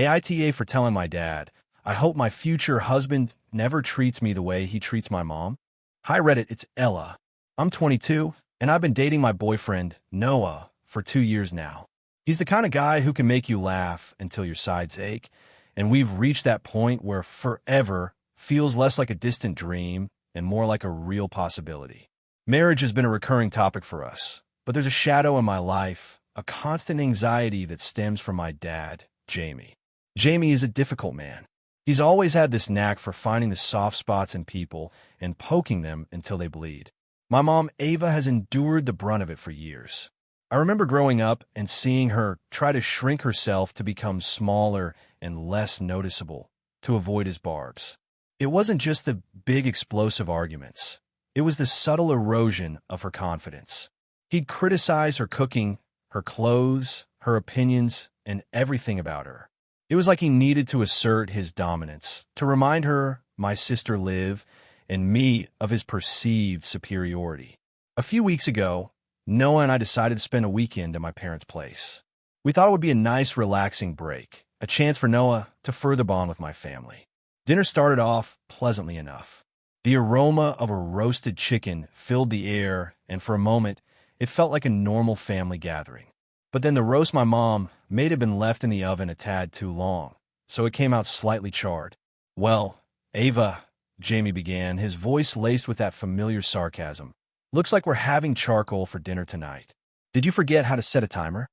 AITA for telling my dad, I hope my future husband never treats me the way he treats my mom. Hi Reddit, it's Ella. I'm 22, and I've been dating my boyfriend, Noah, for 2 years now. He's the kind of guy who can make you laugh until your sides ache, and we've reached that point where forever feels less like a distant dream and more like a real possibility. Marriage has been a recurring topic for us, but there's a shadow in my life, a constant anxiety that stems from my dad, Jamie. Jamie is a difficult man. He's always had this knack for finding the soft spots in people and poking them until they bleed. My mom, Ava, has endured the brunt of it for years. I remember growing up and seeing her try to shrink herself to become smaller and less noticeable to avoid his barbs. It wasn't just the big explosive arguments. It was the subtle erosion of her confidence. He'd criticize her cooking, her clothes, her opinions, and everything about her. It was like he needed to assert his dominance, to remind her, my sister Liv, and me of his perceived superiority. A few weeks ago, Noah and I decided to spend a weekend at my parents' place. We thought it would be a nice, relaxing break, a chance for Noah to further bond with my family. Dinner started off pleasantly enough. The aroma of a roasted chicken filled the air, and for a moment, it felt like a normal family gathering. But then the roast my mom made had been left in the oven a tad too long, so it came out slightly charred. Well, Ava, Jamie began, his voice laced with that familiar sarcasm. Looks like we're having charcoal for dinner tonight. Did you forget how to set a timer?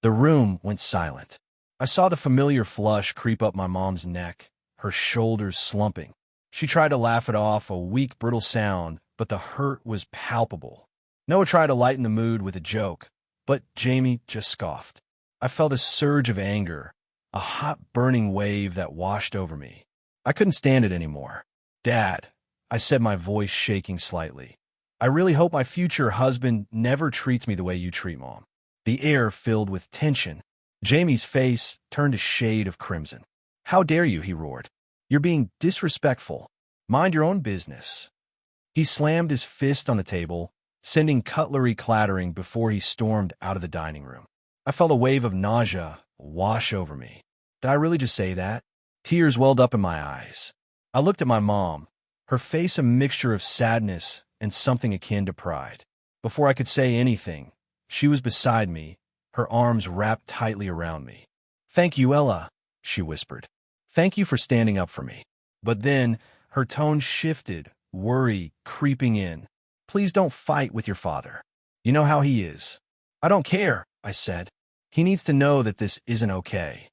The room went silent. I saw the familiar flush creep up my mom's neck, her shoulders slumping. She tried to laugh it off, a weak, brittle sound, but the hurt was palpable. Noah tried to lighten the mood with a joke, but Jamie just scoffed. I felt a surge of anger, a hot, burning wave that washed over me. I couldn't stand it anymore. Dad, I said, my voice shaking slightly. I really hope my future husband never treats me the way you treat Mom. The air filled with tension. Jamie's face turned a shade of crimson. How dare you, he roared. You're being disrespectful. Mind your own business. He slammed his fist on the table, sending cutlery clattering before he stormed out of the dining room. I felt a wave of nausea wash over me. Did I really just say that? Tears welled up in my eyes. I looked at my mom, her face a mixture of sadness and something akin to pride. Before I could say anything, she was beside me, her arms wrapped tightly around me. Thank you, Ella, she whispered. Thank you for standing up for me. But then her tone shifted, worry creeping in. Please don't fight with your father. You know how he is. I don't care, I said. He needs to know that this isn't okay.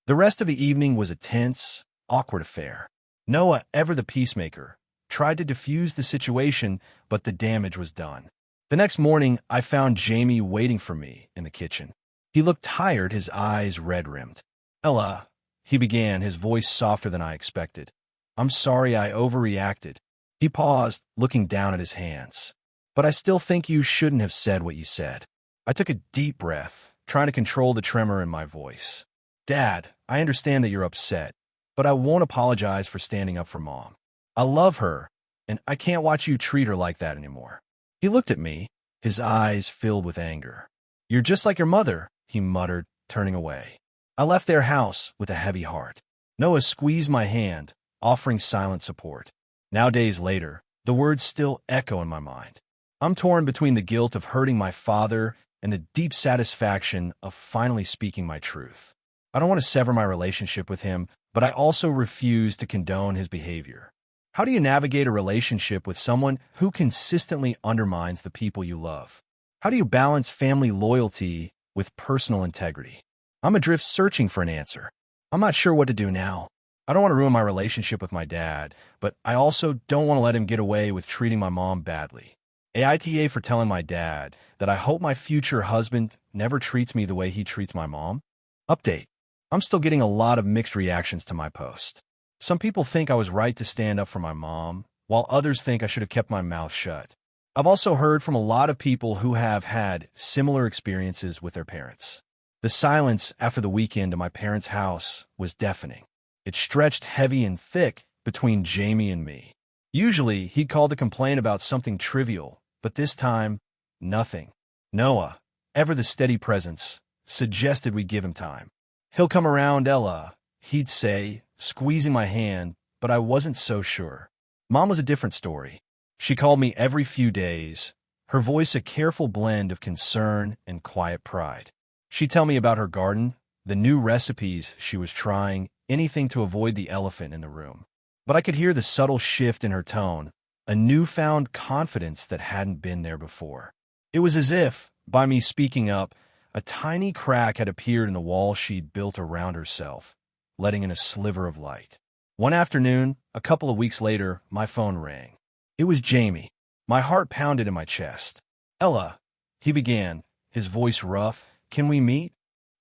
The rest of the evening was a tense, awkward affair. Noah, ever the peacemaker, tried to defuse the situation, but the damage was done. The next morning, I found Jamie waiting for me in the kitchen. He looked tired, his eyes red-rimmed. Ella, he began, his voice softer than I expected. I'm sorry I overreacted. He paused, looking down at his hands. But I still think you shouldn't have said what you said. I took a deep breath, trying to control the tremor in my voice. Dad, I understand that you're upset, but I won't apologize for standing up for Mom. I love her, and I can't watch you treat her like that anymore. He looked at me, his eyes filled with anger. You're just like your mother, he muttered, turning away. I left their house with a heavy heart. Noah squeezed my hand, offering silent support. Now, days later, the words still echo in my mind. I'm torn between the guilt of hurting my father and the deep satisfaction of finally speaking my truth. I don't want to sever my relationship with him, but I also refuse to condone his behavior. How do you navigate a relationship with someone who consistently undermines the people you love? How do you balance family loyalty with personal integrity? I'm adrift searching for an answer. I'm not sure what to do now. I don't want to ruin my relationship with my dad, but I also don't want to let him get away with treating my mom badly. AITA for telling my dad that I hope my future husband never treats me the way he treats my mom. Update. I'm still getting a lot of mixed reactions to my post. Some people think I was right to stand up for my mom, while others think I should have kept my mouth shut. I've also heard from a lot of people who have had similar experiences with their parents. The silence after the weekend at my parents' house was deafening. It stretched heavy and thick between Jamie and me. Usually, he'd call to complain about something trivial, but this time, nothing. Noah, ever the steady presence, suggested we give him time. He'll come around, Ella, he'd say, squeezing my hand, but I wasn't so sure. Mom was a different story. She called me every few days, her voice a careful blend of concern and quiet pride. She'd tell me about her garden, the new recipes she was trying, anything to avoid the elephant in the room. But I could hear the subtle shift in her tone, a newfound confidence that hadn't been there before. It was as if, by me speaking up, a tiny crack had appeared in the wall she'd built around herself, letting in a sliver of light. One afternoon, a couple of weeks later, my phone rang. It was Jamie. My heart pounded in my chest. "Ella," he began, his voice rough, "can we meet?"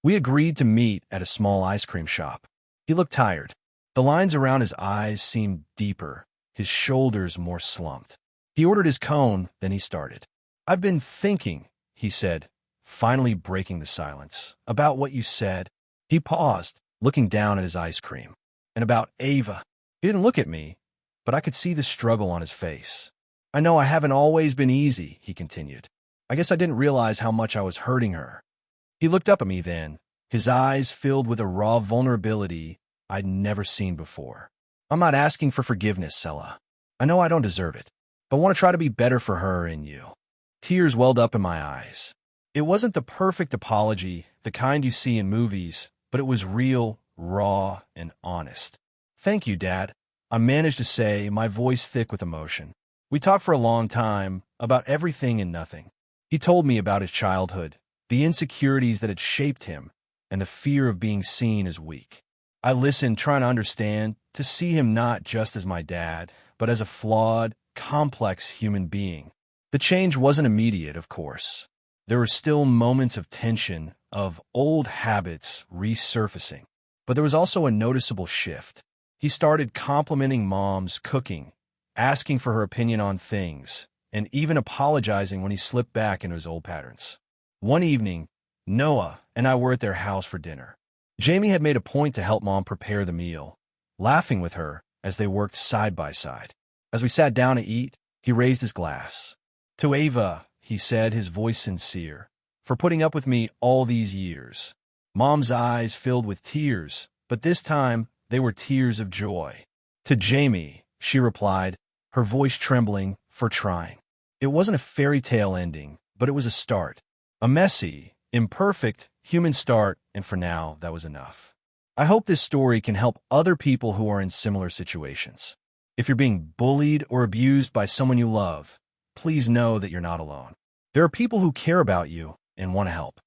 We agreed to meet at a small ice cream shop. He looked tired. The lines around his eyes seemed deeper, his shoulders more slumped. He ordered his cone, then he started. "I've been thinking," he said, finally breaking the silence, "about what you said." He paused, looking down at his ice cream. "And about Ava." He didn't look at me, but I could see the struggle on his face. "I know I haven't always been easy," he continued. "I guess I didn't realize how much I was hurting her." He looked up at me then, his eyes filled with a raw vulnerability I'd never seen before. "I'm not asking for forgiveness, Ella. I know I don't deserve it, but I want to try to be better for her and you." Tears welled up in my eyes. It wasn't the perfect apology, the kind you see in movies, but it was real, raw, and honest. "Thank you, Dad," I managed to say, my voice thick with emotion. We talked for a long time, about everything and nothing. He told me about his childhood, the insecurities that had shaped him, and the fear of being seen as weak. I listened, trying to understand, to see him not just as my dad, but as a flawed, complex human being. The change wasn't immediate, of course. There were still moments of tension, of old habits resurfacing. But there was also a noticeable shift. He started complimenting Mom's cooking, asking for her opinion on things, and even apologizing when he slipped back into his old patterns. One evening, Noah and I were at their house for dinner. Jamie had made a point to help Mom prepare the meal, laughing with her as they worked side by side. As we sat down to eat, he raised his glass. "To Ava," he said, his voice sincere, "for putting up with me all these years." Mom's eyes filled with tears, but this time they were tears of joy. "To Jamie," she replied, her voice trembling, "for trying." It wasn't a fairy tale ending, but it was a start. A messy, imperfect, human start, and for now, that was enough. I hope this story can help other people who are in similar situations. If you're being bullied or abused by someone you love, please know that you're not alone. There are people who care about you and want to help.